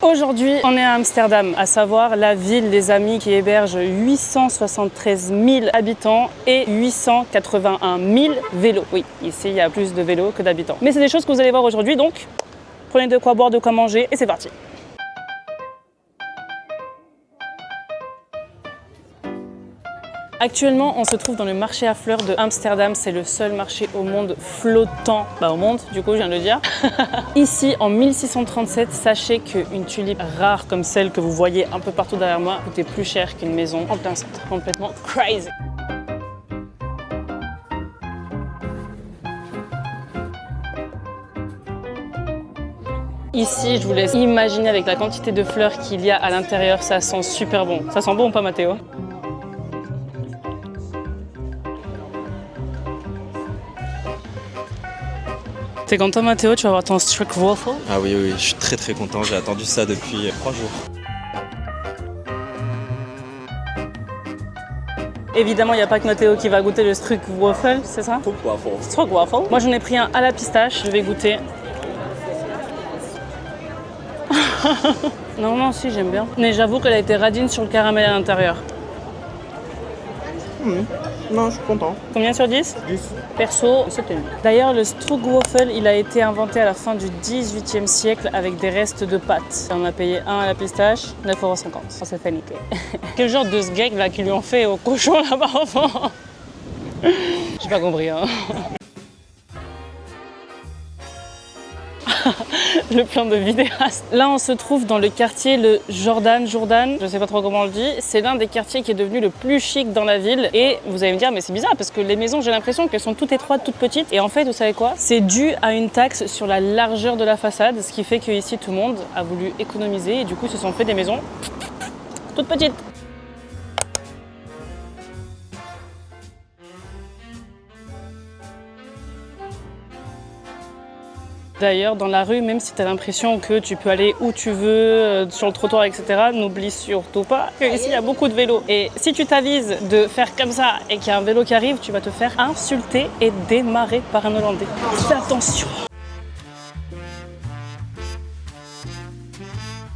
Aujourd'hui, on est à Amsterdam, à savoir la ville, les amis, qui héberge 873 000 habitants et 881 000 vélos. Oui, ici, il y a plus de vélos que d'habitants. Mais c'est des choses que vous allez voir aujourd'hui, donc prenez de quoi boire, de quoi manger, et c'est parti. Actuellement, on se trouve dans le marché à fleurs de Amsterdam. C'est le seul marché au monde flottant. Au monde, du coup, je viens de le dire. Ici, en 1637, sachez qu'une tulipe rare comme celle que vous voyez un peu partout derrière moi coûtait plus cher qu'une maison en plein centre. Complètement crazy. Ici, je vous laisse imaginer avec la quantité de fleurs qu'il y a à l'intérieur, ça sent super bon. Ça sent bon ou pas, Mathéo ? T'es content, Mathéo? Tu vas avoir ton stroopwafel? Ah oui, je suis très content, j'ai attendu ça depuis 3 jours. Évidemment, il n'y a pas que Mathéo qui va goûter le stroopwafel, c'est ça? Stroopwafel. Moi, j'en ai pris un à la pistache, je vais goûter. Non, si, j'aime bien. Mais j'avoue qu'elle a été radine sur le caramel à l'intérieur. Non, je suis content. Combien sur 10? 10. Perso, c'était mieux. D'ailleurs, le stroopwafel, il a été inventé à la fin du 18e siècle avec des restes de pâtes. On a payé un à la pistache, 9,50 €. On s'est fait niquer. Quel genre de sgeg là qu'ils lui ont fait au cochon là-bas avant? J'ai pas compris, hein. Le plan de vidéaste. Là, on se trouve dans le quartier le Jordan, je sais pas trop comment on le dit. C'est l'un des quartiers qui est devenu le plus chic dans la ville. Et vous allez me dire, mais c'est bizarre parce que les maisons, j'ai l'impression qu'elles sont toutes étroites, toutes petites. Et en fait, vous savez quoi? C'est dû à une taxe sur la largeur de la façade, ce qui fait que ici, tout le monde a voulu économiser et du coup, se sont fait des maisons toutes petites. D'ailleurs, dans la rue, même si tu as l'impression que tu peux aller où tu veux, sur le trottoir, etc., n'oublie surtout pas qu'ici, il y a beaucoup de vélos. Et si tu t'avises de faire comme ça et qu'il y a un vélo qui arrive, tu vas te faire insulter et démarrer par un Hollandais. Fais attention!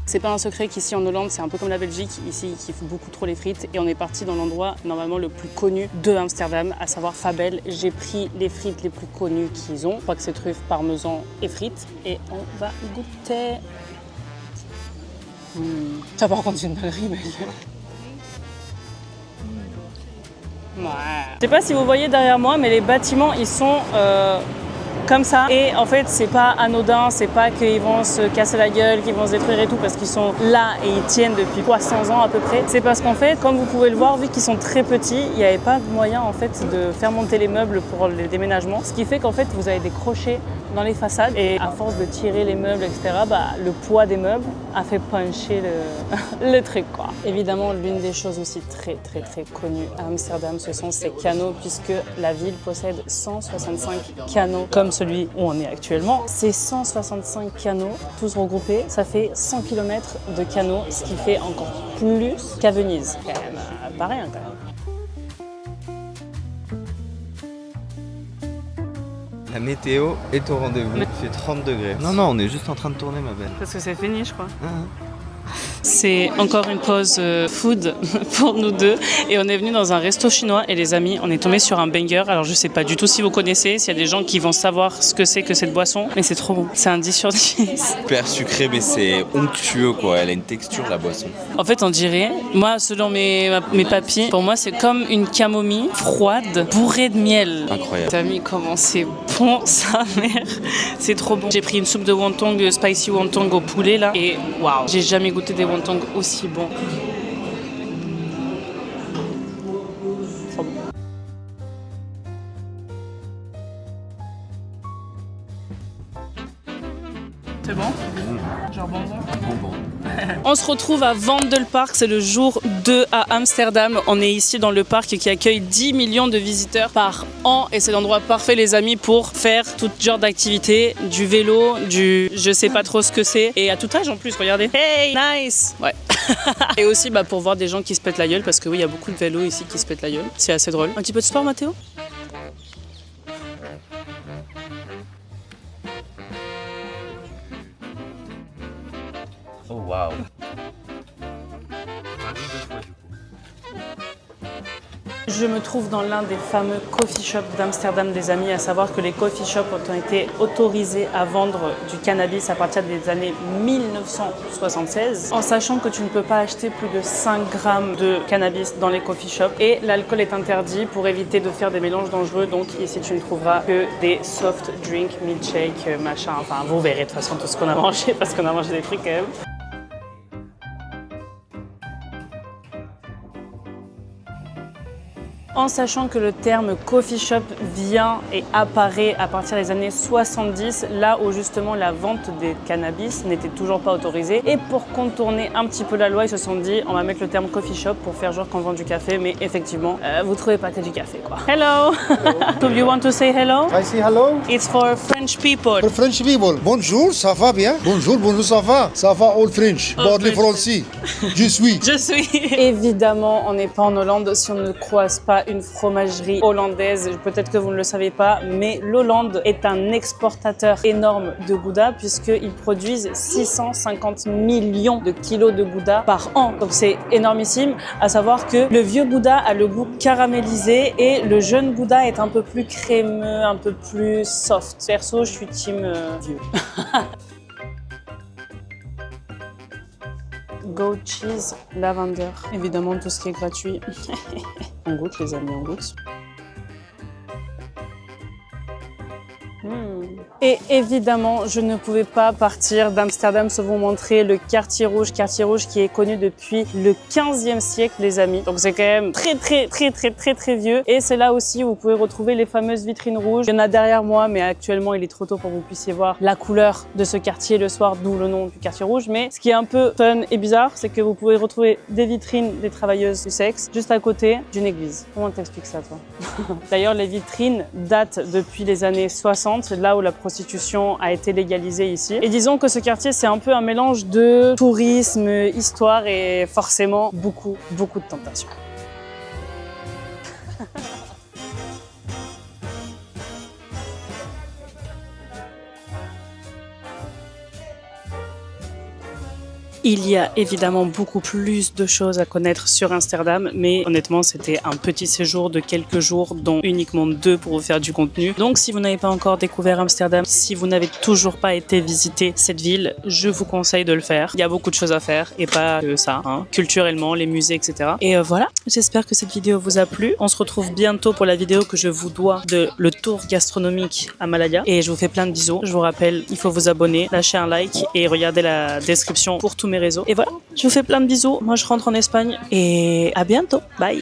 C'est pas un secret qu'ici en Hollande, c'est un peu comme la Belgique. Ici, ils kiffent beaucoup trop les frites et on est parti dans l'endroit normalement le plus connu de Amsterdam, à savoir Fabel. J'ai pris les frites les plus connues qu'ils ont. Je crois que c'est truffes, parmesan et frites. Et on va goûter. Ça par contre, c'est une dinguerie, mais... Ouais. Je sais pas si vous voyez derrière moi, mais les bâtiments, ils sont... comme ça, et en fait c'est pas anodin, c'est pas qu'ils vont se casser la gueule, qu'ils vont se détruire et tout parce qu'ils sont là et ils tiennent depuis 300 ans à peu près. C'est parce qu'en fait, comme vous pouvez le voir, vu qu'ils sont très petits, il n'y avait pas de moyen en fait de faire monter les meubles pour les déménagements, ce qui fait qu'en fait vous avez des crochets dans les façades et à force de tirer les meubles, etc., le poids des meubles a fait puncher le truc quoi. Évidemment, l'une des choses aussi très connues à Amsterdam, ce sont ces canaux, puisque la ville possède 165 canaux comme celui où on est actuellement. Ces 165 canaux, tous regroupés, ça fait 100 km de canaux, ce qui fait encore plus qu'à Venise. Quand même, pas rien quand même. La météo est au rendez-vous, il fait 30 degrés. Non, on est juste en train de tourner, ma belle. Parce que c'est fini, je crois. C'est encore une pause food pour nous deux et on est venu dans un resto chinois et les amis, on est tombé sur un banger. Alors je sais pas du tout si vous connaissez, s'il y a des gens qui vont savoir ce que c'est que cette boisson, mais c'est trop bon. C'est un 10 sur 10. Super sucré, mais c'est onctueux quoi, elle a une texture la boisson. En fait on dirait, moi selon mes papilles, pour moi c'est comme une camomille froide bourrée de miel. Incroyable. T'as mis comment c'est bon sa mère, c'est trop bon. J'ai pris une soupe de wonton, spicy wonton au poulet là et waouh, j'ai jamais goûté des wonton aussi bon. Trop bon. C'est bon? Genre bon. On se retrouve à Vondelpark, c'est le jour 2 à Amsterdam. On est ici dans le parc qui accueille 10 millions de visiteurs par an et c'est l'endroit parfait les amis pour faire tout genre d'activités, du vélo, du je sais pas trop ce que c'est et à tout âge en plus, regardez. Hey, nice. Ouais. Et aussi pour voir des gens qui se pètent la gueule parce que oui, il y a beaucoup de vélos ici qui se pètent la gueule. C'est assez drôle. Un petit peu de sport, Mathéo? Oh Waouh. Je me trouve dans l'un des fameux coffee shops d'Amsterdam des amis, à savoir que les coffee shops ont été autorisés à vendre du cannabis à partir des années 1976, en sachant que tu ne peux pas acheter plus de 5 grammes de cannabis dans les coffee shops et l'alcool est interdit pour éviter de faire des mélanges dangereux. Donc ici tu ne trouveras que des soft drinks, milkshake, machin, enfin vous verrez de toute façon tout ce qu'on a mangé parce qu'on a mangé des trucs quand même. En sachant que le terme coffee shop vient et apparaît à partir des années 70, là où justement la vente des cannabis n'était toujours pas autorisée. Et pour contourner un petit peu la loi, ils se sont dit on va mettre le terme coffee shop pour faire genre qu'on vend du café, mais effectivement, vous trouvez pas que du café quoi. Hello! Do you want to say hello? I say hello. It's for French people. For French people. Bonjour, ça va bien? Bonjour, bonjour, ça va? Ça va all French. All Parlez French. français. Je suis. Je suis. Évidemment, on n'est pas en Hollande si on ne croise pas une fromagerie hollandaise. Peut-être que vous ne le savez pas, mais l'Hollande est un exportateur énorme de Gouda puisqu'ils produisent 650 millions de kilos de Gouda par an. Donc c'est énormissime. À savoir que le vieux Gouda a le goût caramélisé et le jeune Gouda est un peu plus crémeux, un peu plus soft. Perso, je suis team vieux. Goat cheese, lavender. Évidemment, tout ce qui est gratuit. On goûte, les amis, on goûte. Et évidemment, je ne pouvais pas partir d'Amsterdam sans vous montrer le quartier rouge qui est connu depuis le 15e siècle, les amis. Donc c'est quand même très vieux. Et c'est là aussi où vous pouvez retrouver les fameuses vitrines rouges. Il y en a derrière moi, mais actuellement, il est trop tôt pour que vous puissiez voir la couleur de ce quartier le soir, d'où le nom du quartier rouge. Mais ce qui est un peu fun et bizarre, c'est que vous pouvez retrouver des vitrines des travailleuses du sexe juste à côté d'une église. Comment t'expliques ça, toi? D'ailleurs, les vitrines datent depuis les années 60, là où la prostitution a été légalisée ici. Et disons que ce quartier, c'est un peu un mélange de tourisme, histoire et forcément beaucoup de tentations. Il y a évidemment beaucoup plus de choses à connaître sur Amsterdam, mais honnêtement, c'était un petit séjour de quelques jours, dont uniquement 2 pour vous faire du contenu. Donc, si vous n'avez pas encore découvert Amsterdam, si vous n'avez toujours pas été visiter cette ville, je vous conseille de le faire. Il y a beaucoup de choses à faire et pas que ça, hein. Culturellement, les musées, etc. Et voilà, j'espère que cette vidéo vous a plu. On se retrouve bientôt pour la vidéo que je vous dois de le tour gastronomique à Malaya. Et je vous fais plein de bisous. Je vous rappelle, il faut vous abonner, lâcher un like et regarder la description pour tous mes réseaux. Et voilà, je vous fais plein de bisous. Moi, je rentre en Espagne et à bientôt. Bye!